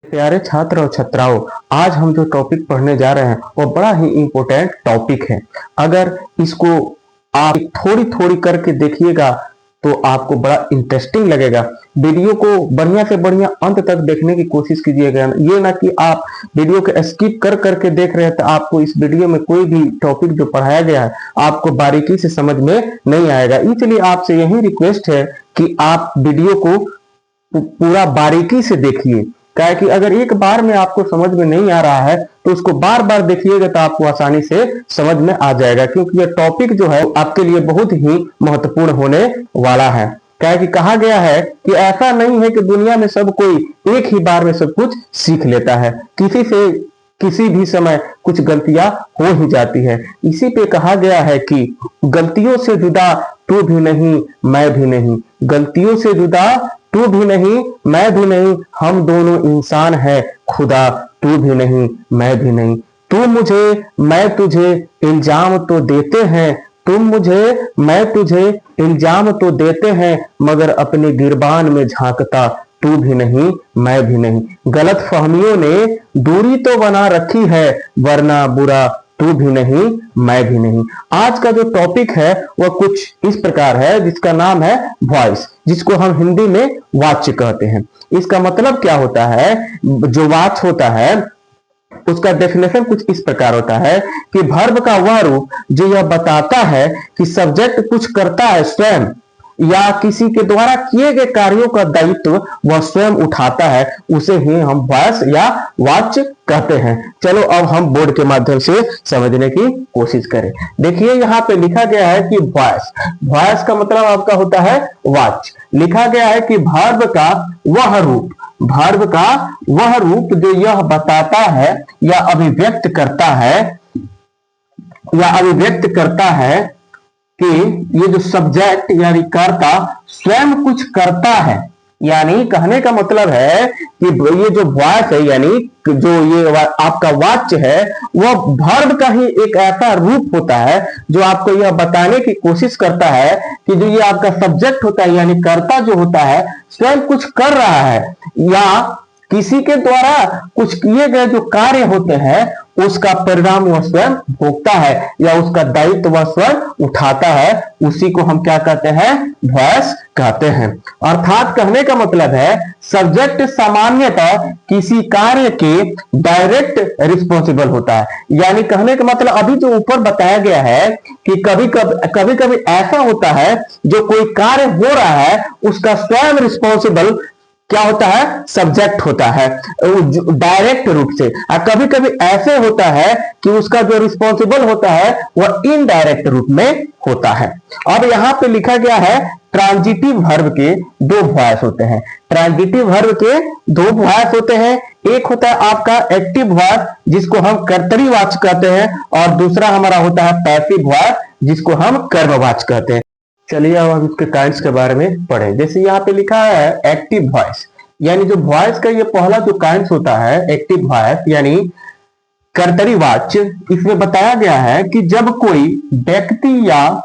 प्यारे छात्र और छात्राओं, आज हम जो टॉपिक पढ़ने जा रहे हैं वो बड़ा ही इम्पोर्टेंट टॉपिक है। अगर इसको आप थोड़ी थोड़ी करके देखिएगा तो आपको बड़ा इंटरेस्टिंग लगेगा। वीडियो को बढ़िया से बढ़िया अंत तक देखने की कोशिश कीजिएगा। ये ना कि आप वीडियो को स्किप कर करके देख रहे हैं तो आपको इस वीडियो में कोई भी टॉपिक जो पढ़ाया गया है आपको बारीकी से समझ में नहीं आएगा। इसलिए आपसे यही रिक्वेस्ट है कि आप वीडियो को पूरा बारीकी से देखिए। क्या है कि अगर एक बार में आपको समझ में नहीं आ रहा है तो उसको बार बार देखिएगा तो आपको आसानी से समझ में आ जाएगा, क्योंकि यह टॉपिक जो है आपके लिए बहुत ही महत्वपूर्ण होने वाला है। क्या है कि कहा गया है कि ऐसा नहीं है कि दुनिया में सब कोई एक ही बार में सब कुछ सीख लेता है। किसी से किसी भी समय कुछ गलतियां हो ही जाती है। इसी पे कहा गया है कि गलतियों से जुदा तू भी नहीं मैं भी नहीं, गलतियों से जुदा तू भी नहीं मैं भी नहीं, हम दोनों इंसान हैं खुदा, तू भी नहीं मैं भी नहीं। तू मुझे मैं तुझे इल्जाम तो देते हैं, तुम मुझे मैं तुझे इल्जाम तो देते हैं, मगर अपने गिरबान में झांकता तू भी नहीं मैं भी नहीं। गलत फहमियों ने दूरी तो बना रखी है, वरना बुरा तू भी नहीं मैं भी नहीं। आज का जो टॉपिक है वह कुछ इस प्रकार है, जिसका नाम है वॉइस, जिसको हम हिंदी में वाच्य कहते हैं। इसका मतलब क्या होता है? जो वाच्य होता है उसका डेफिनेशन कुछ इस प्रकार होता है कि वर्ब का वह रूप जो यह बताता है कि सब्जेक्ट कुछ करता है स्वयं, या किसी के द्वारा किए गए कार्यों का दायित्व वह स्वयं उठाता है, उसे ही हम वॉइस या वाच्य कहते हैं। चलो अब हम बोर्ड के माध्यम से समझने की कोशिश करें। देखिए यहाँ पे लिखा गया है कि वॉइस, वॉइस का मतलब आपका होता है वाच्य। लिखा गया है कि वर्ब का वह रूप, वर्ब का वह रूप जो यह बताता है या अभिव्यक्त करता है कि ये जो सब्जेक्ट यानी कर्ता स्वयं कुछ करता है। यानी कहने का मतलब है कि ये जो वॉइस है यानी जो ये आपका वाच्य है वह वर्ब का ही एक ऐसा रूप होता है जो आपको यह बताने की कोशिश करता है कि जो ये आपका सब्जेक्ट होता है यानी कर्ता जो होता है स्वयं कुछ कर रहा है, या किसी के द्वारा कुछ किए गए जो कार्य होते हैं उसका परिणाम वह स्वयं भोगता है या उसका दायित्व वह स्वयं उठाता है। उसी को हम क्या कहते हैं? वॉइस कहते हैं। अर्थात कहने का मतलब है सब्जेक्ट सामान्यतः किसी कार्य के डायरेक्ट रिस्पॉन्सिबल होता है। यानी कहने का मतलब अभी जो ऊपर बताया गया है कि कभी कभी ऐसा होता है जो कोई कार्य हो रहा है उसका स्वयं रिस्पॉन्सिबल क्या होता है? सब्जेक्ट होता है डायरेक्ट रूप से। और कभी कभी ऐसे होता है कि उसका जो रिस्पॉन्सिबल होता है वह इनडायरेक्ट रूप में होता है। अब यहां पे लिखा गया है ट्रांजिटिव वर्ब के दो वॉइस होते हैं। ट्रांजिटिव वर्ब के दो वॉइस होते हैं। एक होता है आपका एक्टिव वॉइस जिसको हम कर्तरीवाच्य कहते हैं, और दूसरा हमारा होता है पैसिव वॉइस जिसको हम कर्मवाच्य कहते हैं। चलिए अब हम इसके काइंड्स के बारे में पढ़ें। जैसे यहाँ पे लिखा है एक्टिव वॉइस, यानी जो वॉइस का ये पहला जो काइंड्स होता है एक्टिव वॉइस यानी कर्तरीवाच्य, इसमें बताया गया है कि जब कोई व्यक्ति या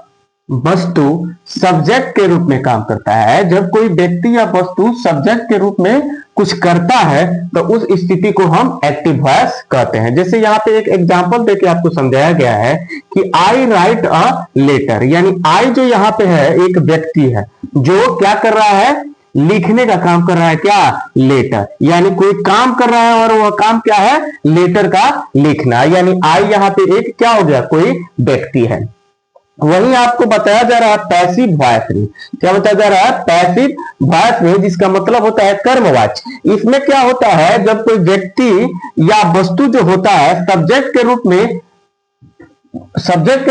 वस्तु सब्जेक्ट के रूप में काम करता है, जब कोई व्यक्ति या वस्तु सब्जेक्ट के रूप में कुछ करता है तो उस स्थिति को हम एक्टिव वॉइस कहते हैं। जैसे यहाँ पे एक एग्जांपल देके आपको समझाया गया है कि आई राइट अ लेटर, यानी आई जो यहाँ पे है एक व्यक्ति है जो क्या कर रहा है? लिखने का काम कर रहा है। क्या? लेटर। यानी कोई काम कर रहा है और वह काम क्या है? लेटर का लिखना। यानी आई यहाँ पे एक क्या हो गया? कोई व्यक्ति है। वहीं आपको बताया जा रहा है पैसिव वॉइस में। क्या बताया जा रहा है? पैसिव वॉइस में, जिसका मतलब होता है कर्मवाच्य। इसमें क्या होता है? जब कोई व्यक्ति या वस्तु जो होता है सब्जेक्ट के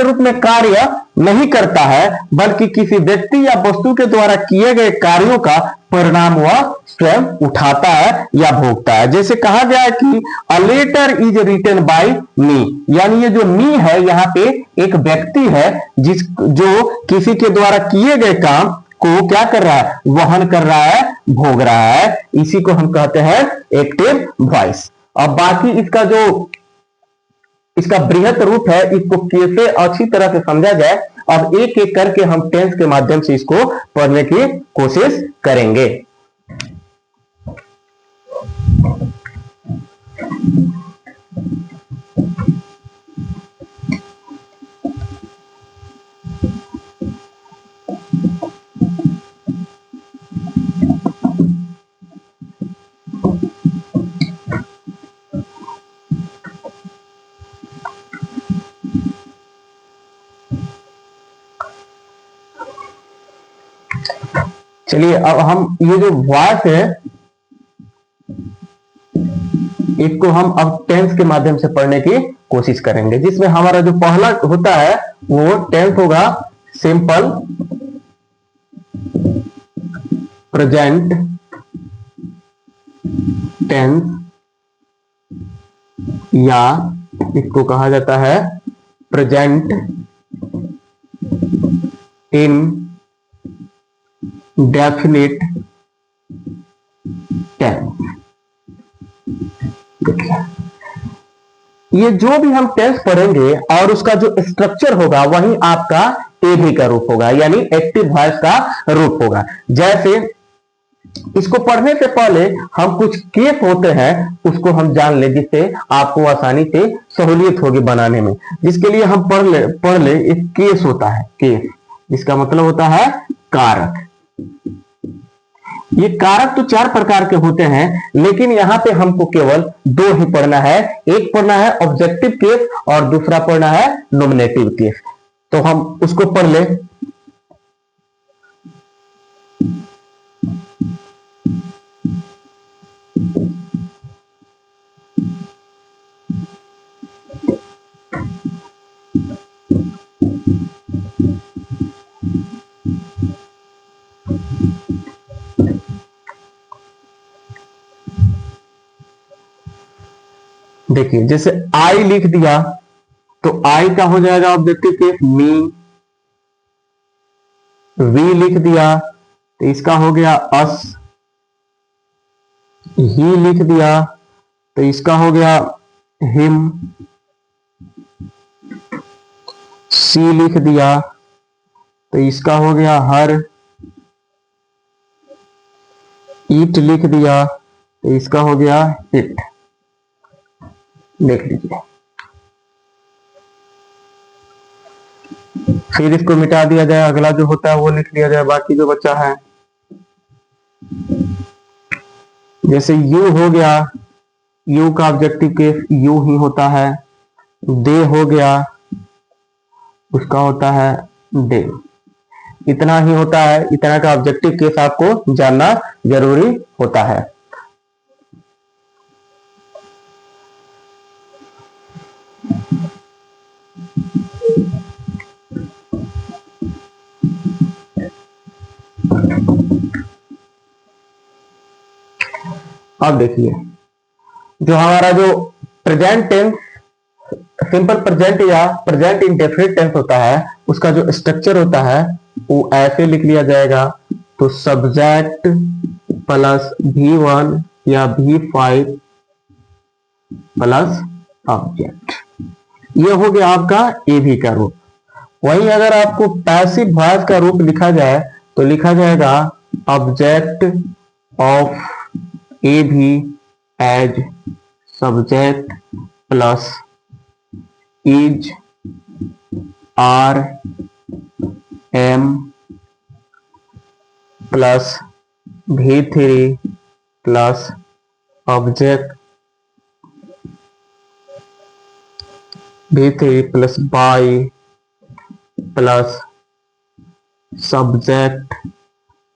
रूप में कार्य नहीं करता है, बल्कि किसी व्यक्ति या वस्तु के द्वारा किए गए कार्यों का परिणाम वह स्वयं उठाता है या भोगता है। जैसे कहा गया है कि a letter is written by me, यानी ये जो मी है यहाँ पे एक व्यक्ति है जो किसी के द्वारा किए गए काम को क्या कर रहा है? वहन कर रहा है, भोग रहा है। इसी को हम कहते हैं एक्टिव वॉइस। अब बाकी इसका बृहत रूप है, इसको कैसे अच्छी तरह से समझा जाए अब एक एक करके हम टेंस के माध्यम से इसको पढ़ने की कोशिश करेंगे। चलिए अब हम ये जो वॉइस है इसको हम अब टेंस के माध्यम से पढ़ने की कोशिश करेंगे, जिसमें हमारा जो पहला होता है वो टेंस होगा सिंपल प्रेजेंट टेंस, या इसको कहा जाता है प्रेजेंट इन डेफिनिट टेंस। ये जो भी हम टेंस पढ़ेंगे और उसका जो स्ट्रक्चर होगा वही आपका एबी का रूप होगा, यानी एक्टिव वॉइस का रूप होगा। जैसे इसको पढ़ने से पहले हम कुछ केस होते हैं उसको हम जान ले, जिससे आपको आसानी से सहूलियत होगी बनाने में। जिसके लिए हम पढ़ ले एक केस होता है, केस जिसका मतलब होता है कारक। ये कारक तो 4 प्रकार के होते हैं, लेकिन यहां पे हमको केवल 2 ही पढ़ना है। एक पढ़ना है ऑब्जेक्टिव केस और दूसरा पढ़ना है नॉमिनेटिव केस। तो हम उसको पढ़ ले। देखिए जैसे आई लिख दिया तो आई का हो जाएगा ऑब्जेक्टिव केस मी। वी लिख दिया तो इसका हो गया अस। ही लिख दिया तो इसका हो गया हिम। सी लिख दिया तो इसका हो गया हर। ईट लिख दिया तो इसका हो गया इट। देख लीजिए, फिर इसको मिटा दिया जाए, अगला जो होता है वो लिख लिया जाए, बाकी जो बचा है। जैसे यू हो गया, यू का ऑब्जेक्टिव केस यू ही होता है। दे हो गया, उसका होता है दे। इतना ही होता है, इतना का ऑब्जेक्टिव केस आपको जानना जरूरी होता है। अब देखिए जो हमारा जो प्रेजेंट टेंस सिंपल प्रेजेंट या प्रेजेंट इंडेफिनिट टेंस होता है, उसका जो स्ट्रक्चर होता है वो ऐसे लिख लिया जाएगा। तो सब्जेक्ट प्लस V1 या V5 प्लस ऑब्जेक्ट, ये हो गया आपका एबी का रूप। वहीं अगर आपको पैसिव वॉइस का रूप लिखा जाए तो लिखा जाएगा object of AB as subject plus is are am plus V3 plus object V3 plus by plus subject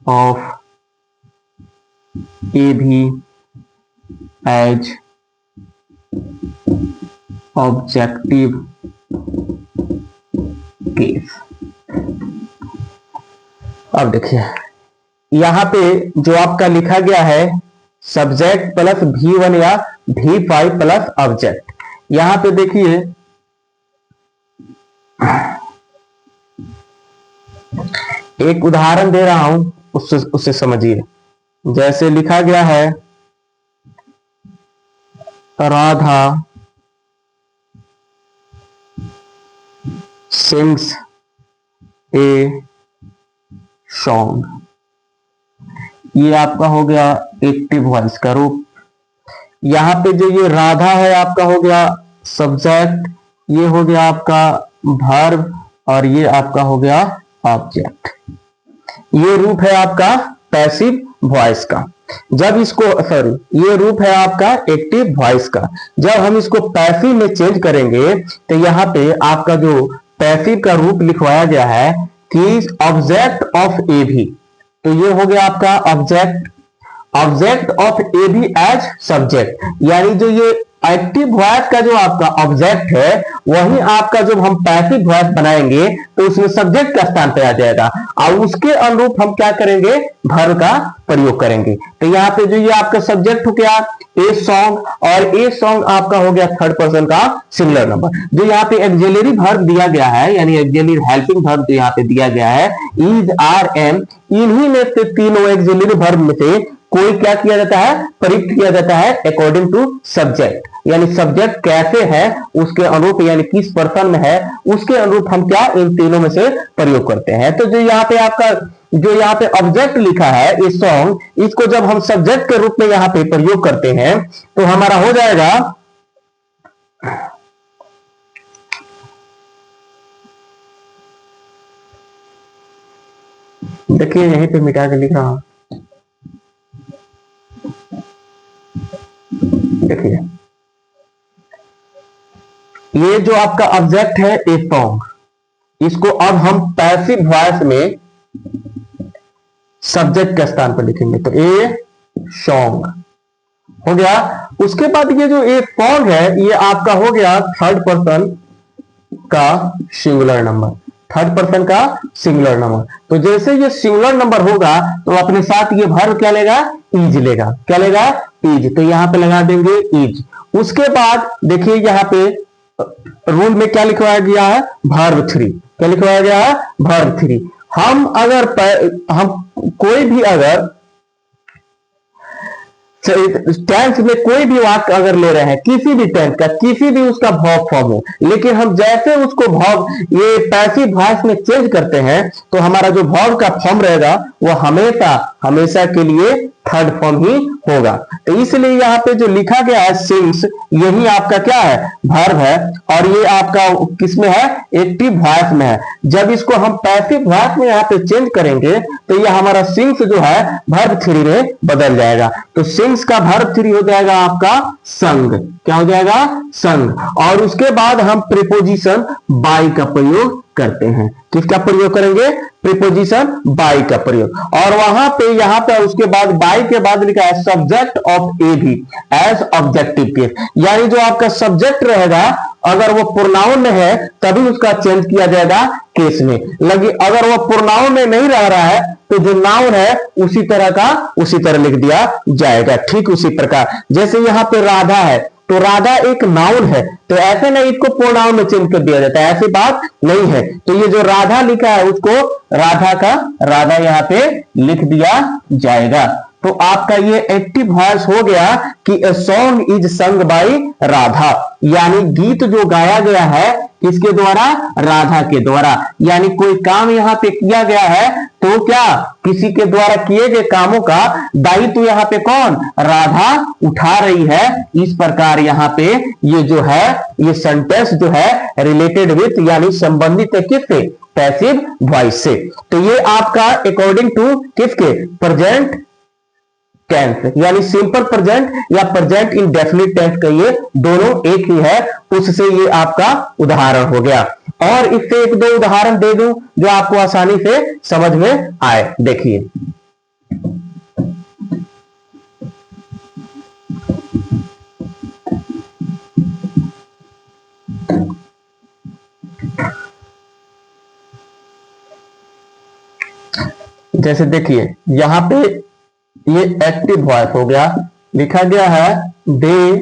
of AB as objective case. अब देखिए यहां पे जो आपका लिखा गया है सब्जेक्ट प्लस V1 या V5 प्लस ऑब्जेक्ट, यहां पे देखिए एक उदाहरण दे रहा हूं, उससे समझिए। जैसे लिखा गया है राधा सिंग्स ए सॉन्ग, ये आपका हो गया एक्टिव वॉइस का रूप। यहां पे जो ये राधा है आपका हो गया सब्जेक्ट, ये हो गया आपका वर्ब और ये आपका हो गया ऑब्जेक्ट। ये रूप है आपका पैसिव वॉइस का। जब इसको ये रूप है आपका एक्टिव वॉइस का। जब हम इसको पैसिव में चेंज करेंगे तो यहाँ पे आपका जो पैसिव का रूप लिखवाया गया है कि ऑब्जेक्ट ऑफ एबी, तो ये हो गया आपका object, object of A V as subject, यानी जो ये एक्टिव वॉइस का जो आपका ऑब्जेक्ट है वही आपका जब हम पैसिव वॉइस बनाएंगे तो उसमें सब्जेक्ट का स्थान पे आ जाएगा और उसके अनुरूप हम क्या करेंगे, वर्ब का प्रयोग करेंगे। तो यहाँ पे जो ये आपका सब्जेक्ट हो गया ए सॉन्ग, और ए सॉन्ग आपका हो गया थर्ड पर्सन का सिंगुलर नंबर। जो यहाँ पे एक्सिलरी वर्ब दिया गया है, यानी एक्सिलरी हेल्पिंग वर्ब जो यहाँ पे दिया गया है इज, आर, एम, इन्हीं में से तीनों एक्सिलरी वर्ब में से कोई क्या किया जाता है, प्रयुक्त किया जाता है अकॉर्डिंग टू सब्जेक्ट, यानी सब्जेक्ट कैसे है उसके अनुरूप, यानी किस पर्सन में है उसके अनुरूप हम क्या इन तीनों में से प्रयोग करते हैं। तो जो यहाँ पे आपका जो यहाँ पे ऑब्जेक्ट लिखा है ए सॉन्ग, इसको जब हम सब्जेक्ट के रूप में यहाँ पे प्रयोग करते हैं तो हमारा हो जाएगा देखिए यहीं पे मिटा के लिख रहा हूं, देखिए ये जो आपका ऑब्जेक्ट है ए सॉन्ग, इसको अब हम पैसिव वॉइस में सब्जेक्ट के स्थान पर लिखेंगे तो ए सॉन्ग हो गया। उसके बाद ये जो ए सॉन्ग है ये आपका हो गया थर्ड पर्सन का सिंगुलर नंबर, थर्ड पर्सन का सिंगुलर नंबर। तो जैसे ये सिंगुलर नंबर होगा तो अपने साथ ये वर्ब क्या लेगा, इज लेगा, क्या लेगा, इज। तो यहां पे लगा देंगे इज। उसके बाद देखिए यहाँ पे रूल में क्या लिखवाया गया है, वर्ब 3, क्या लिखवाया गया है, वर्ब 3। हम अगर हम कोई भी अगर टेंस में कोई भी वाक्य अगर ले रहे हैं, किसी भी टेंस का किसी भी उसका वर्ब फॉर्म हो, लेकिन हम जैसे उसको वर्ब ये पैसिव वॉइस में चेंज करते हैं तो हमारा जो वर्ब का फॉर्म रहेगा वो हमेशा हमेशा के लिए थर्ड फॉर्म ही होगा। तो इसलिए यहाँ पे जो लिखा गया है सिंग्स, यही आपका क्या है, वर्ब है, और ये आपका किसमें है, एक्टिव वॉइस में है। जब इसको हम पैसिव वॉइस में यहाँ पे चेंज करेंगे तो ये हमारा सिंग्स जो है वर्ब 3 में बदल जाएगा। तो सिंग्स का वर्ब 3 हो जाएगा आपका संग, क्या हो जाएगा, संग। और उसके बाद हम प्रीपोजिशन बाय का प्रयोग करते हैं। किसका प्रयोग करेंगे, प्रीपोजिशन बाय का प्रयोग। और वहां पे यहाँ पे उसके बाद बाय के बाद लिखा है subject of A V as objective case, यानी जो आपका सब्जेक्ट रहेगा अगर वो प्रोनाउन में है तभी उसका चेंज किया जाएगा केस में, लगी अगर वो प्रोनाउन में नहीं रह रहा है तो जो नाउन है उसी तरह का उसी तरह लिख दिया जाएगा। ठीक उसी प्रकार जैसे यहाँ पे राधा है तो राधा एक नाउन है, तो ऐसे नहीं इसको प्रोनाउन में चेंज कर दिया जाता है, ऐसी बात नहीं है। तो ये जो राधा लिखा है उसको राधा का राधा यहाँ पे लिख दिया जाएगा। तो आपका ये एक्टिव वॉइस हो गया कि a song is sung by Radha, यानी गीत जो गाया गया है किसके द्वारा, राधा के द्वारा। यानी कोई काम यहाँ पे किया गया है तो क्या किसी के द्वारा किए गए कामों का दायित्व यहाँ पे कौन, राधा उठा रही है। इस प्रकार यहाँ पे ये जो है ये सेंटेंस जो है रिलेटेड विथ यानी संबंधित है किससे, पैसिव वॉइस से। तो ये आपका अकॉर्डिंग टू किसके, प्रेजेंट टेंस यानी सिंपल प्रेजेंट या प्रेजेंट इंडेफिनिट टेंस का ये दोनों एक ही है, उससे ये आपका उदाहरण हो गया। और इससे एक दो उदाहरण दे दूं जो आपको आसानी से समझ में आए। देखिए जैसे देखिए यहां पे ये एक्टिव वॉइस हो गया, लिखा गया है दे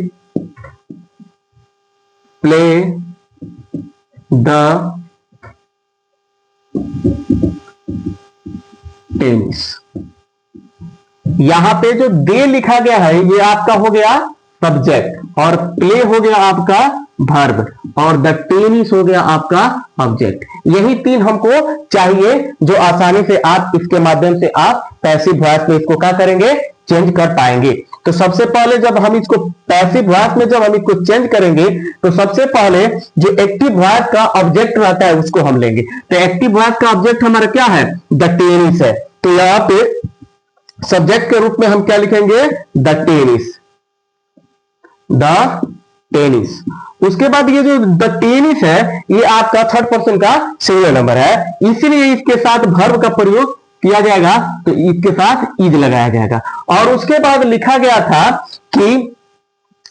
प्ले द टेनिस। यहां पे जो दे लिखा गया है ये आपका हो गया सब्जेक्ट, और प्ले हो गया आपका वर्ब, और द टेनिस हो गया आपका ऑब्जेक्ट। यही तीन हमको चाहिए जो आसानी से आप इसके माध्यम से आप पैसिव वॉइस में इसको क्या करेंगे, चेंज कर पाएंगे। तो सबसे पहले जब हम इसको पैसिव वॉइस में जब हम इसको चेंज करेंगे तो सबसे पहले जो एक्टिव वॉइस का ऑब्जेक्ट रहता है उसको हम लेंगे। तो एक्टिव वॉइस का ऑब्जेक्ट हमारा क्या है, द टेनिस है। तो यहां पे सब्जेक्ट के रूप में हम क्या लिखेंगे, द टेनिस, द टेनिस। उसके बाद ये जो द टेनिस है ये आपका थर्ड पर्सन का सिंगुलर नंबर है, इसलिए इसके साथ वर्ब का प्रयोग किया जाएगा तो इसके साथ इज लगाया जाएगा। और उसके बाद लिखा गया था कि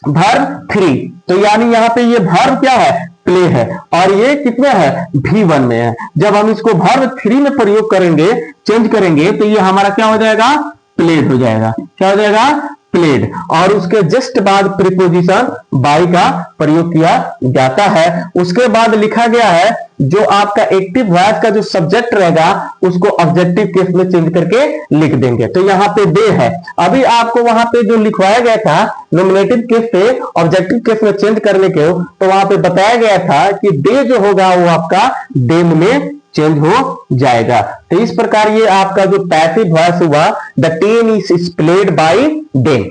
वर्ब 3, तो यानी यहाँ पे ये वर्ब क्या है, प्ले है, और ये कितने है, V1 में है। जब हम इसको वर्ब 3 में प्रयोग करेंगे, चेंज करेंगे, तो ये हमारा क्या हो जाएगा, प्लेड हो जाएगा। क्या हो जाएगा, प्लेड। और उसके जस्ट बाद प्रीपोजिशन बाई का प्रयोग किया जाता है। उसके बाद लिखा गया है जो आपका एक्टिव वॉइस का जो सब्जेक्ट रहेगा उसको ऑब्जेक्टिव केस में चेंज करके लिख देंगे। तो यहाँ पे दे है, अभी आपको वहां पे जो लिखवाया गया था नॉमिनेटिव केस से ऑब्जेक्टिव केस में चेंज करने के, तो वहां पे बताया गया था कि दे जो होगा वो आपका देम में चेंज हो जाएगा। तो इस प्रकार ये आपका जो पैसिव वॉइस हुआ, the team is played by them.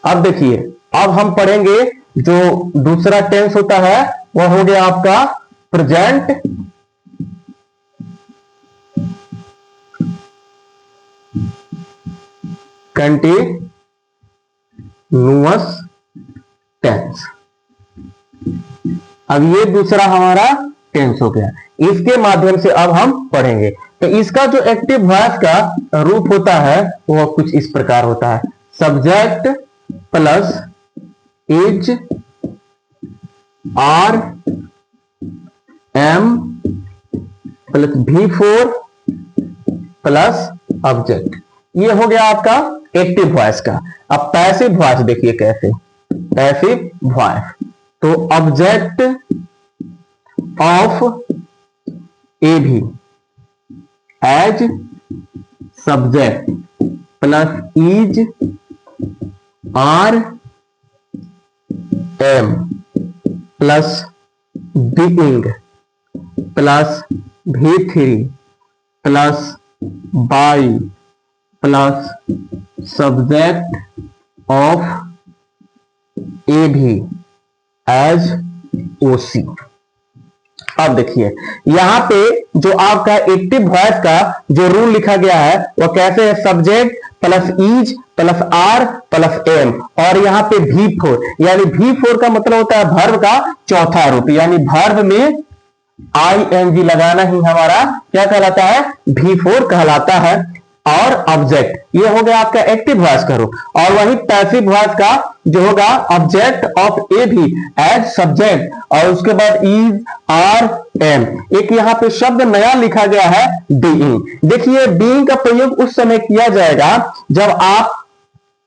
अब देखिए, अब हम पढ़ेंगे जो दूसरा टेंस होता है वह हो गया आपका प्रेजेंट कंटीन्यूअस टेंस। अब ये दूसरा हमारा टेंस हो गया, इसके माध्यम से अब हम पढ़ेंगे। तो इसका जो एक्टिव वॉइस का रूप होता है वह कुछ इस प्रकार होता है, subject plus is are am plus V4 plus object. ये हो गया आपका एक्टिव वॉइस का। अब पैसिव वॉइस देखिए कैसे, पैसिव वॉइस तो object of A V as subject plus is are am plus being plus V3 plus by plus subject of A V as ओसी। अब देखिए यहां पे जो आपका एक्टिव वॉइस का जो रूल लिखा गया है वह कैसे है, subject plus is plus are plus am, और यहाँ पे V4, यानी V4 का मतलब होता है वर्ब का चौथा रूप, यानी वर्ब में ING लगाना ही हमारा क्या कहलाता है, V4 कहलाता है। और ऑब्जेक्ट ये हो गया आपका एक्टिव वॉइस का रूप, और वही पैसिव वॉइस का जो होगा object of A V as subject, और उसके बाद इज आर एम। एक यहाँ पे शब्द नया लिखा गया है बीइंग। देखिए बीइंग का प्रयोग उस समय किया जाएगा जब आप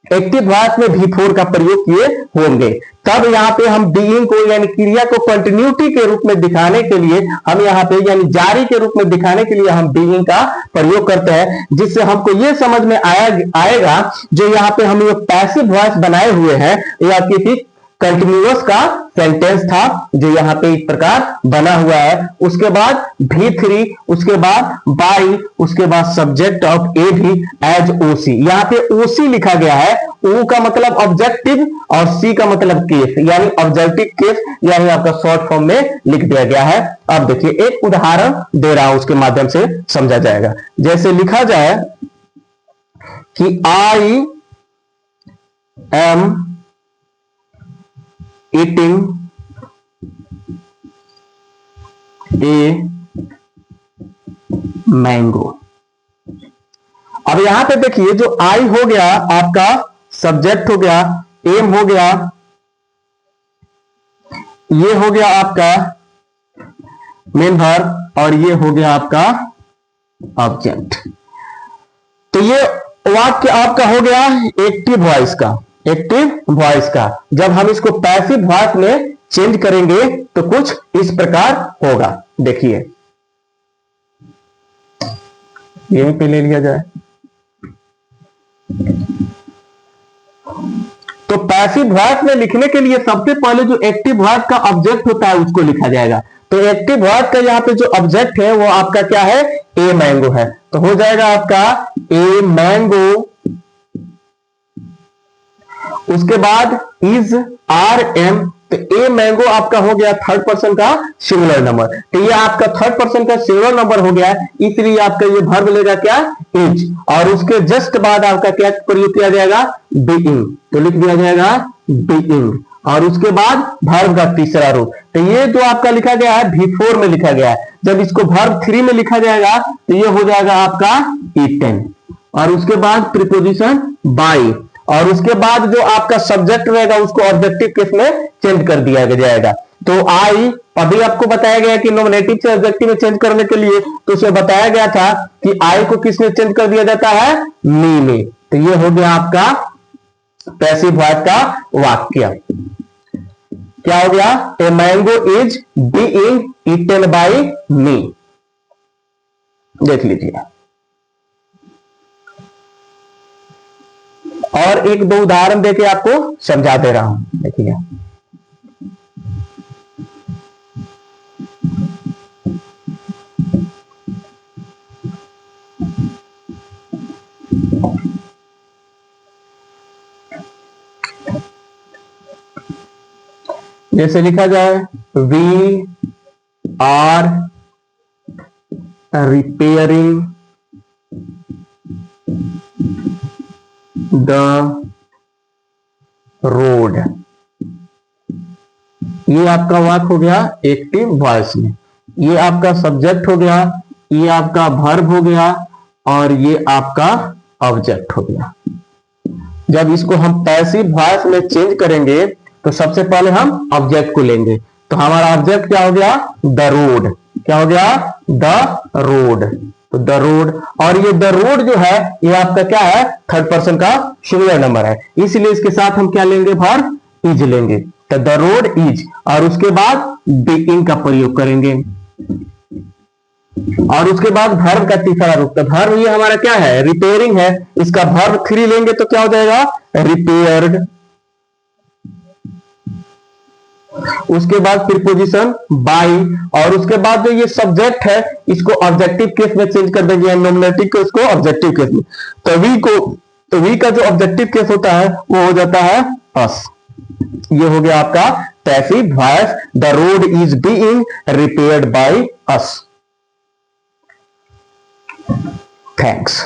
एक्टिव वॉइस में V4 का प्रयोग किए होंगे, तब यहाँ पे हम बीइंग को यानी क्रिया को कंटिन्यूटी के रूप में दिखाने के लिए हम यहाँ पे यानी जारी के रूप में दिखाने के लिए हम बीइंग का प्रयोग करते हैं, जिससे हमको ये समझ में आएगा जो यहाँ पे हम लोग पैसिव वॉइस बनाए हुए हैं या किसी कंटिन्यूअस का सेंटेंस था जो यहाँ पे इस प्रकार बना हुआ है। उसके बाद V3, उसके बाद बाई, उसके बाद subject of A V as ओसी। यहाँ पे ओसी लिखा गया है, ओ का मतलब ऑब्जेक्टिव और सी का मतलब केस, यानी ऑब्जेक्टिव केस, यानी आपका शॉर्ट फॉर्म में लिख दिया गया है। अब देखिए एक उदाहरण दे रहा हूं, उसके माध्यम से समझा जाएगा। जैसे लिखा जाए कि I am eating a mango। अब यहां पे देखिए जो आई हो गया आपका सब्जेक्ट हो गया, एम हो गया, ये हो गया आपका मेन वर्ब, और ये हो गया आपका ऑब्जेक्ट। तो ये वाक्य आपका हो गया एक्टिव वॉइस का, एक्टिव वॉइस का। जब हम इसको पैसिव वॉइस में चेंज करेंगे तो कुछ इस प्रकार होगा। देखिए यहीं पे ले लिया जाए तो पैसिव वॉइस में लिखने के लिए सबसे पहले जो एक्टिव वॉइस का ऑब्जेक्ट होता है उसको लिखा जाएगा। तो एक्टिव वॉइस का यहाँ पे जो ऑब्जेक्ट है वो आपका क्या है, ए मैंगो है। तो हो जाएगा आपका ए मैंगो, उसके बाद इज आर एम तो ए मैंगो आपका हो गया थर्ड पर्सन का सिंगुलर नंबर। तो ये आपका थर्ड पर्सन का सिंगुलर नंबर हो गया, इसलिए आपका ये वर्ब लेगा क्या, इज, और उसके जस्ट बाद आपका क्या प्रयोग किया जाएगा, बीइंग। तो लिख दिया जाएगा बीइंग, और उसके बाद वर्ब का तीसरा रूप। तो ये जो आपका लिखा गया है V4 में लिखा गया है, जब इसको वर्ब 3 में लिखा जाएगा तो ये हो जाएगा आपका ईटन, और उसके बाद प्रीपोजिशन बाय, और उसके बाद जो आपका सब्जेक्ट रहेगा उसको ऑब्जेक्टिव केस में चेंज कर दिया जाएगा। तो आई अभी आपको बताया गया कि नॉमिनेटिव से ऑब्जेक्टिव में चेंज करने के लिए तो उसे बताया गया था कि आई को किस में चेंज कर दिया जाता है, मी में। तो ये हो गया आपका पैसिव वॉइस का वाक्य। क्या हो गया, a mango is being eaten by me. देख लीजिए, और एक दो उदाहरण देके आपको समझा दे रहा हूं। देखिए, जैसे लिखा जाए, we are repairing the road. ये आपका वाक्य हो गया एक्टिव वॉइस में, ये आपका सब्जेक्ट हो गया, ये आपका वर्ब हो गया, और ये आपका ऑब्जेक्ट हो गया। जब इसको हम पैसिव वॉइस में चेंज करेंगे तो सबसे पहले हम ऑब्जेक्ट को लेंगे। तो हमारा ऑब्जेक्ट क्या हो गया, द रोड। क्या हो गया, द रोड। तो द रोड, और ये द रोड जो है ये आपका क्या है, थर्ड पर्सन का सिंगुलर नंबर है, इसलिए इसके साथ हम क्या लेंगे, वर्ब इज लेंगे। तो द रोड इज, और उसके बाद बीइंग का प्रयोग करेंगे, और उसके बाद वर्ब का तीसरा रूप। तो वर्ब ये हमारा क्या है, रिपेयरिंग है, इसका वर्ब 3 लेंगे तो क्या हो जाएगा, रिपेयर्ड। उसके बाद प्रीपोजिशन बाय, और उसके बाद जो ये सब्जेक्ट है इसको ऑब्जेक्टिव केस में चेंज कर देंगे, नॉमिनेटिव को इसको ऑब्जेक्टिव केस में। तो वी का जो ऑब्जेक्टिव केस होता है वो हो जाता है अस। ये हो गया आपका passive voice, the road is being repaired by us. Thanks.